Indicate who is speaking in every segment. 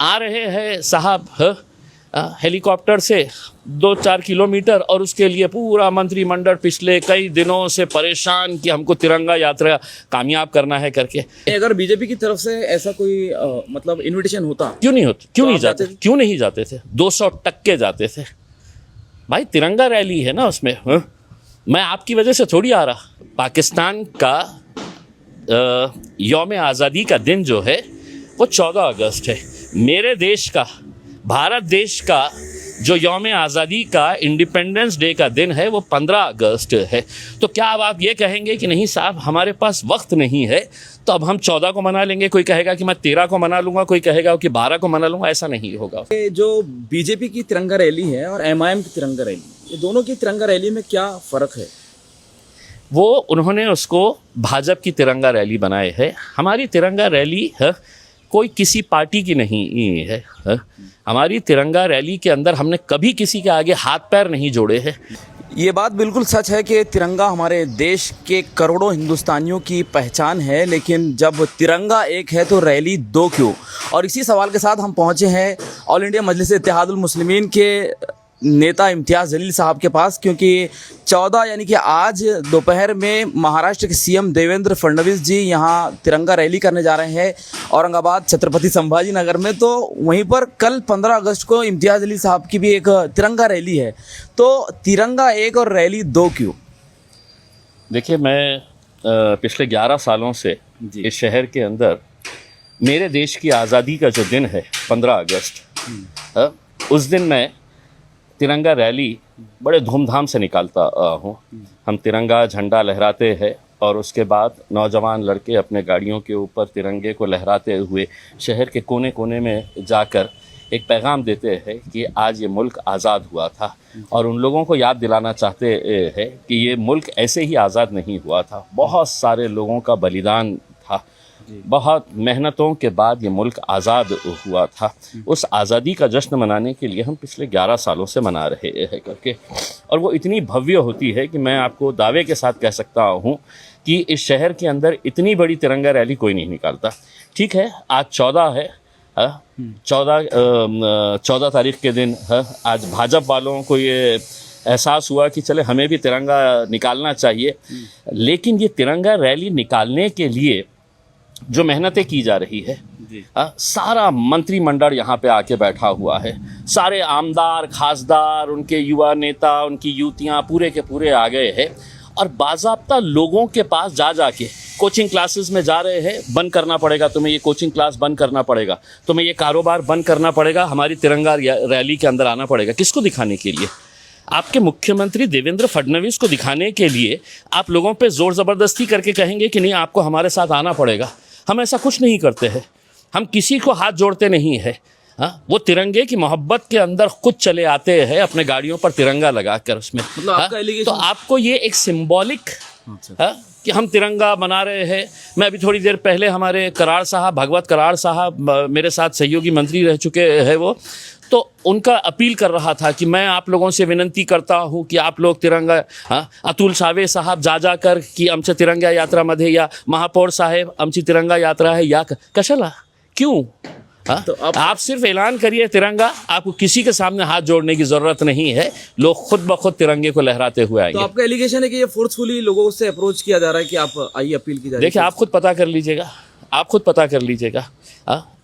Speaker 1: आ रहे हैं साहब हेलीकॉप्टर से 2-4 किलोमीटर और उसके लिए पूरा मंत्रिमंडल पिछले कई दिनों से परेशान कि हमको तिरंगा यात्रा कामयाब करना है करके।
Speaker 2: अगर बीजेपी की तरफ से ऐसा कोई मतलब इनविटेशन होता,
Speaker 1: क्यों नहीं होता, क्यों
Speaker 2: तो
Speaker 1: नहीं
Speaker 2: आप
Speaker 1: जाते, क्यों नहीं जाते थे? 200% जाते थे भाई, तिरंगा रैली है ना उसमें। मैं आपकी वजह से थोड़ी आ रहा। पाकिस्तान का यौम आज़ादी का दिन जो है वो 14 अगस्त है। मेरे देश का, भारत देश का जो यौम आज़ादी का इंडिपेंडेंस डे का दिन है वो 15 अगस्त है। तो क्या अब आप ये कहेंगे कि नहीं साहब हमारे पास वक्त नहीं है तो अब हम 14 को मना लेंगे? कोई कहेगा कि मैं 13 को मना लूँगा, कोई कहेगा कि 12 को मना लूँगा। ऐसा नहीं होगा।
Speaker 2: ये जो बीजेपी की तिरंगा रैली है और एमआईएम की तिरंगा रैली, ये दोनों की तिरंगा रैली में क्या फ़र्क है?
Speaker 1: वो उन्होंने उसको भाजपा की तिरंगा रैली बनाए है। हमारी तिरंगा रैली है कोई किसी पार्टी की नहीं है। हमारी तिरंगा रैली के अंदर हमने कभी किसी के आगे हाथ पैर नहीं जोड़े हैं।
Speaker 2: ये बात बिल्कुल सच है कि तिरंगा हमारे देश के करोड़ों हिंदुस्तानियों की पहचान है, लेकिन जब तिरंगा एक है तो रैली दो क्यों? और इसी सवाल के साथ हम पहुंचे हैं ऑल इंडिया मजलिस इत्तेहादुल मुस्लिमीन के नेता इम्तियाज़ जलील साहब के पास, क्योंकि 14 यानी कि आज दोपहर में महाराष्ट्र के सीएम देवेंद्र फडणवीस जी यहाँ तिरंगा रैली करने जा रहे हैं औरंगाबाद छत्रपति संभाजी नगर में। तो वहीं पर कल 15 अगस्त को इम्तियाज़ जलील साहब की भी एक तिरंगा रैली है। तो तिरंगा एक और रैली दो क्यों?
Speaker 1: देखिए, मैं पिछले 11 सालों से इस शहर के अंदर मेरे देश की आज़ादी का जो दिन है 15 अगस्त, उस दिन मैं तिरंगा रैली बड़े धूमधाम से निकालता हूँ। हम तिरंगा झंडा लहराते हैं और उसके बाद नौजवान लड़के अपने गाड़ियों के ऊपर तिरंगे को लहराते हुए शहर के कोने कोने में जाकर एक पैगाम देते हैं कि आज ये मुल्क आज़ाद हुआ था। और उन लोगों को याद दिलाना चाहते हैं कि ये मुल्क ऐसे ही आज़ाद नहीं हुआ था, बहुत सारे लोगों का बलिदान था, बहुत मेहनतों के बाद ये मुल्क आज़ाद हुआ था। उस आज़ादी का जश्न मनाने के लिए हम पिछले 11 सालों से मना रहे हैं करके, और वो इतनी भव्य होती है कि मैं आपको दावे के साथ कह सकता हूँ कि इस शहर के अंदर इतनी बड़ी तिरंगा रैली कोई नहीं निकालता। ठीक है, आज 14 है, 14 तारीख के दिन है। आज भाजपा वालों को ये एहसास हुआ कि चले हमें भी तिरंगा निकालना चाहिए, लेकिन ये तिरंगा रैली निकालने के लिए जो मेहनतें की जा रही है, सारा मंत्रिमंडल यहाँ पे आके बैठा हुआ है, सारे आमदार खासदार, उनके युवा नेता, उनकी युवतियाँ पूरे के पूरे आ गए हैं और बाज़ाब्ता लोगों के पास जाके कोचिंग क्लासेस में जा रहे हैं। बंद करना पड़ेगा तुम्हें, ये कोचिंग क्लास बंद करना पड़ेगा, तुम्हें ये कारोबार बंद करना पड़ेगा, हमारी तिरंगा रैली के अंदर आना पड़ेगा। किसको दिखाने के लिए? आपके मुख्यमंत्री देवेंद्र फडणवीस को दिखाने के लिए आप लोगों पे ज़ोर ज़बरदस्ती करके कहेंगे कि नहीं आपको हमारे साथ आना पड़ेगा। हम ऐसा कुछ नहीं करते हैं, हम किसी को हाथ जोड़ते नहीं है। वो तिरंगे की मोहब्बत के अंदर खुद चले आते हैं अपने गाड़ियों पर तिरंगा लगाकर उसमें। मतलब तो आपको ये एक सिंबॉलिक कि हम तिरंगा बना रहे हैं। मैं अभी थोड़ी देर पहले हमारे कराड़ साहब, भगवत कराड़ साहब मेरे साथ सहयोगी मंत्री रह चुके हैं, वो तो उनका अपील कर रहा था कि मैं आप लोगों से विनंती करता हूं कि आप लोग तिरंगा, अतुल सावे साहब जा कर की आमच्या तिरंगा यात्रामध्ये या, महापौर साहेब आमची तिरंगा यात्रा है या, कशाला, क्यों? तो आप सिर्फ ऐलान करिए तिरंगा, आपको किसी के सामने हाथ जोड़ने की ज़रूरत नहीं है, लोग खुद ब खुद तिरंगे को लहराते हुए आएंगे।
Speaker 2: तो आपका एलिगेशन है कि ये फोर्सफुली लोगों से अप्रोच किया जा रहा है कि आप आइए, अपील की जा रही है?
Speaker 1: देखिए, आप खुद पता कर लीजिएगा, आप खुद पता कर लीजिएगा।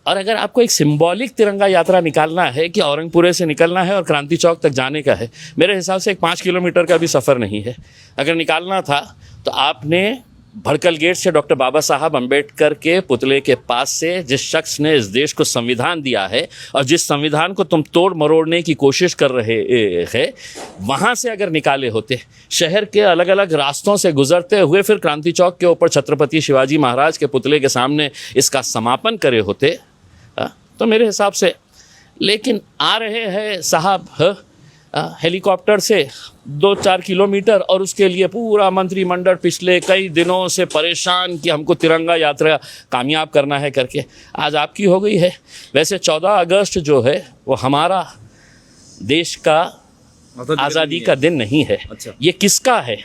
Speaker 1: और अगर आपको एक सिंबॉलिक तिरंगा यात्रा निकालना है कि औरंगपुरे से निकलना है और क्रांति चौक तक जाने का है, मेरे हिसाब से एक 5 किलोमीटर का भी सफ़र नहीं है। अगर निकालना था तो आपने भड़कल गेट से डॉक्टर बाबा साहब अम्बेडकर के पुतले के पास से, जिस शख्स ने इस देश को संविधान दिया है और जिस संविधान को तुम तोड़ मरोड़ने की कोशिश कर रहे हैं, वहाँ से अगर निकाले होते, शहर के अलग अलग रास्तों से गुजरते हुए फिर क्रांति चौक के ऊपर छत्रपति शिवाजी महाराज के पुतले के सामने इसका समापन करे होते, तो मेरे हिसाब से। लेकिन आ रहे हैं साहब हेलीकॉप्टर से 2-4 किलोमीटर और उसके लिए पूरा मंत्रिमंडल पिछले कई दिनों से परेशान कि हमको तिरंगा यात्रा कामयाब करना है करके। आज आपकी हो गई है। वैसे 14 अगस्त जो है वो हमारा देश का आज़ादी का दिन नहीं है।
Speaker 2: अच्छा।
Speaker 1: ये किसका है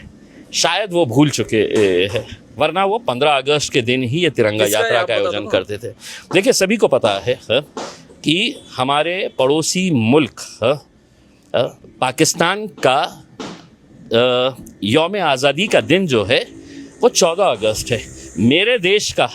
Speaker 1: शायद वो भूल चुके हैं, वरना वो 15 अगस्त के दिन ही ये तिरंगा यात्रा का आयोजन करते थे। देखिए, सभी को पता है कि हमारे पड़ोसी मुल्क पाकिस्तान का यौम आज़ादी का दिन जो है वो 14 अगस्त है। मेरे देश का,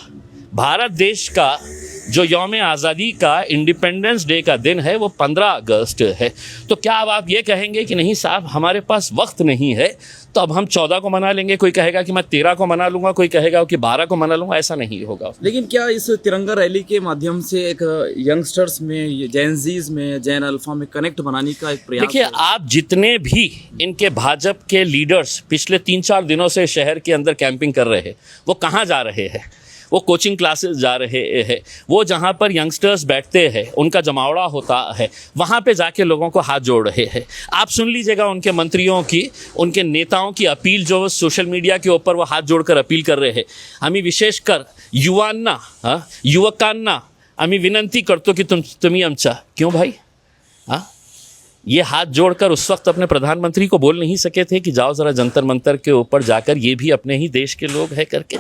Speaker 1: भारत देश का जो यौम आज़ादी का इंडिपेंडेंस डे का दिन है वो 15 अगस्त है। तो क्या अब आप ये कहेंगे कि नहीं साहब हमारे पास वक्त नहीं है तो अब हम 14 को मना लेंगे? कोई कहेगा कि मैं 13 को मना लूँगा, कोई कहेगा कि 12 को मना लूँगा। ऐसा नहीं होगा।
Speaker 2: लेकिन क्या इस तिरंगा रैली के माध्यम से एक यंगस्टर्स में, जेनजीज में, जैन अल्फा में कनेक्ट बनाने का एक प्रयास
Speaker 1: देखिए,
Speaker 2: है?
Speaker 1: आप जितने भी इनके भाजपा के लीडर्स पिछले 3-4 दिनों से शहर के अंदर कैंपिंग कर रहे हैं, वो कहाँ जा रहे हैं? वो कोचिंग क्लासेस जा रहे हैं, वो जहाँ पर यंगस्टर्स बैठते हैं, उनका जमावड़ा होता है, वहाँ पे जाके लोगों को हाथ जोड़ रहे हैं। आप सुन लीजिएगा उनके मंत्रियों की, उनके नेताओं की अपील जो सोशल मीडिया के ऊपर वो हाथ जोड़कर अपील कर रहे हैं। आम्ही विशेषकर युवकांना आम्ही विनंती करतो की तुम्ही आमचा, क्यों भाई? ये हाथ जोड़कर उस वक्त अपने प्रधानमंत्री को बोल नहीं सके थे कि जाओ ज़रा जंतर मंतर के ऊपर जाकर, ये भी अपने ही देश के लोग हैं करके?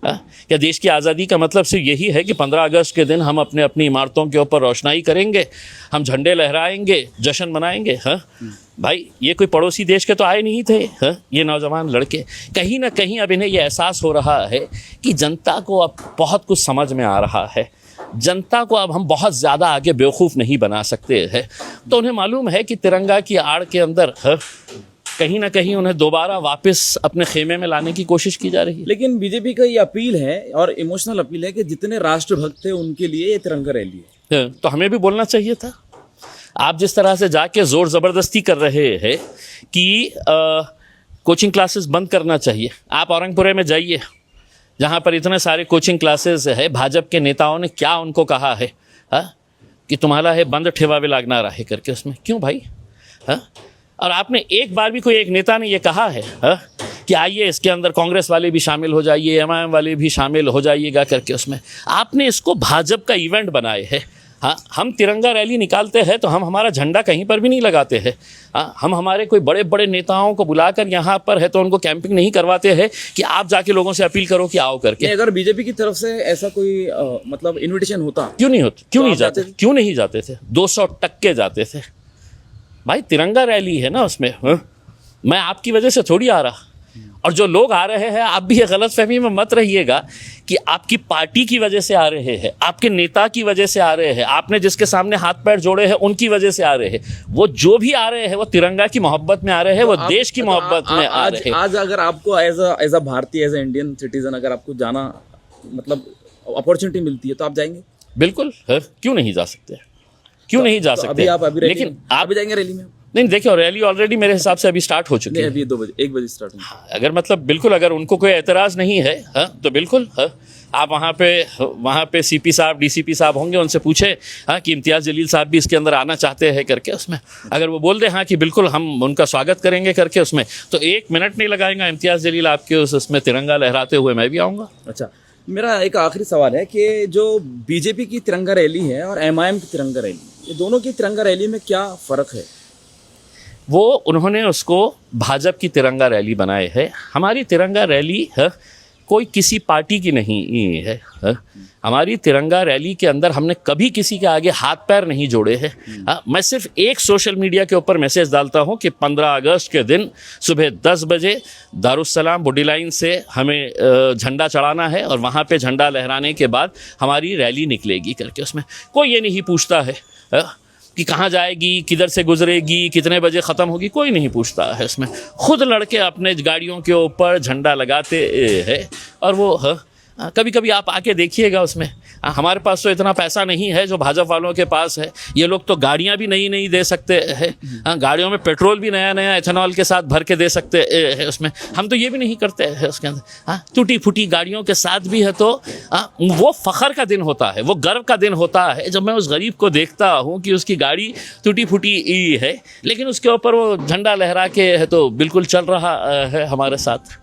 Speaker 1: क्या देश की आज़ादी का मतलब सिर्फ यही है कि 15 अगस्त के दिन हम अपने अपनी इमारतों के ऊपर रोशनाई करेंगे, हम झंडे लहराएंगे, जश्न मनाएंगे? भाई ये कोई पड़ोसी देश के तो आए नहीं थे ये नौजवान लड़के। कहीं ना कहीं अब इन्हें ये एहसास हो रहा है कि जनता को अब बहुत कुछ समझ में आ रहा है, जनता को अब हम बहुत ज़्यादा आगे बेवकूफ़ नहीं बना सकते हैं। तो उन्हें मालूम है कि तिरंगा की आड़ के अंदर कहीं ना कहीं उन्हें दोबारा वापस अपने खेमे में लाने की कोशिश की जा रही है।
Speaker 2: लेकिन बीजेपी का ये अपील है और इमोशनल अपील है कि जितने राष्ट्रभक्त थे उनके लिए ये तिरंगा रैली है।
Speaker 1: तो हमें भी बोलना चाहिए था। आप जिस तरह से जाके ज़ोर ज़बरदस्ती कर रहे हैं कि कोचिंग क्लासेस बंद करना चाहिए, आप औरंगपुरे में जाइए जहाँ पर इतने सारे कोचिंग क्लासेस है, भाजपा के नेताओं ने क्या उनको कहा है कि तुम्हारा है बंद ठेवावे लागना रहा है करके? उसमें क्यों भाई? और आपने एक बार भी, कोई एक नेता ने ये कहा है कि आइए इसके अंदर कांग्रेस वाले भी शामिल हो जाइए, एमआईएम वाले भी शामिल हो जाइएगा करके? उसमें आपने इसको भाजपा का इवेंट बनाए है। हम तिरंगा रैली निकालते हैं तो हम हमारा झंडा कहीं पर भी नहीं लगाते हैं। हम हमारे कोई बड़े बड़े नेताओं को बुलाकर यहाँ पर है तो उनको कैंपिंग नहीं करवाते हैं कि आप जाके लोगों से अपील करो कि आओ करके।
Speaker 2: अगर बीजेपी की तरफ से ऐसा कोई मतलब इनविटेशन होता,
Speaker 1: क्यों नहीं होता? क्यों
Speaker 2: तो
Speaker 1: नहीं जाते? क्यों नहीं जाते थे? 200% जाते थे भाई। तिरंगा रैली है ना उसमें। मैं आपकी वजह से थोड़ी आ रहा, और जो लोग आ रहे हैं आप भी ये गलतफहमी में मत रहिएगा कि आपकी पार्टी की वजह से आ रहे हैं, आपके नेता की वजह से आ रहे हैं, आपने जिसके सामने हाथ पैर जोड़े हैं उनकी वजह से आ रहे हैं। वो जो भी आ रहे हैं वो तिरंगा की मोहब्बत में आ रहे हैं, वो देश की मोहब्बत में आ रहे हैं।
Speaker 2: आज अगर आपको एज अ भारतीय, एज अ इंडियन सिटीजन, अगर आपको जाना मतलब अपॉर्चुनिटी मिलती है तो आप जाएंगे?
Speaker 1: बिल्कुल, क्यों नहीं जा सकते? क्यों नहीं जा सकते?
Speaker 2: लेकिन आप भी जाएंगे रैली में?
Speaker 1: नहीं, देखिए रैली ऑलरेडी मेरे हिसाब से अभी स्टार्ट हो चुकी है।
Speaker 2: अभी 2 बजे, 1 बजे स्टार्ट होगी।
Speaker 1: अगर मतलब बिल्कुल अगर उनको कोई एतराज़ नहीं है तो बिल्कुल आप वहाँ पे सीपी साहब, डीसीपी साहब होंगे, उनसे पूछे कि इम्तियाज़ जलील साहब भी इसके अंदर आना चाहते हैं करके। उसमें अगर वो बोल दे कि बिल्कुल हम उनका स्वागत करेंगे करके, उसमें तो 1 मिनट नहीं लगाएंगा इम्तियाज़ जलील आपके उसमें तिरंगा लहराते हुए मैं भी आऊँगा।
Speaker 2: अच्छा, मेरा एक आखिरी सवाल है कि जो बीजेपी की तिरंगा रैली है और एमआईएम की तिरंगा रैली, ये दोनों की तिरंगा रैली में क्या फ़र्क है?
Speaker 1: वो उन्होंने उसको भाजपा की तिरंगा रैली बनाए है। हमारी तिरंगा रैली कोई किसी पार्टी की नहीं है। हमारी तिरंगा रैली के अंदर हमने कभी किसी के आगे हाथ पैर नहीं जोड़े हैं। मैं सिर्फ एक सोशल मीडिया के ऊपर मैसेज डालता हूं कि 15 अगस्त के दिन सुबह 10 बजे दारुस्सलाम बुड्डी लाइन से हमें झंडा चढ़ाना है और वहाँ पे झंडा लहराने के बाद हमारी रैली निकलेगी करके। उसमें कोई ये नहीं पूछता है कि कहाँ जाएगी, किधर से गुजरेगी, कितने बजे ख़त्म होगी, कोई नहीं पूछता है। इसमें खुद लड़के अपने गाड़ियों के ऊपर झंडा लगाते हैं और वो कभी कभी आप आके देखिएगा उसमें। हमारे पास तो इतना पैसा नहीं है जो भाजपा वालों के पास है। ये लोग तो गाड़ियाँ भी नई दे सकते हैं, गाड़ियों में पेट्रोल भी नया एथेनॉल के साथ भर के दे सकते हैं उसमें। हम तो ये भी नहीं करते हैं उसके अंदर। टूटी फूटी गाड़ियों के साथ भी है तो वो फ़ख्र का दिन होता है, वो गर्व का दिन होता है जब मैं उस गरीब को देखता हूँ कि उसकी गाड़ी टूटी फूटी है लेकिन उसके ऊपर वो झंडा लहरा के है तो बिल्कुल चल रहा है हमारे साथ।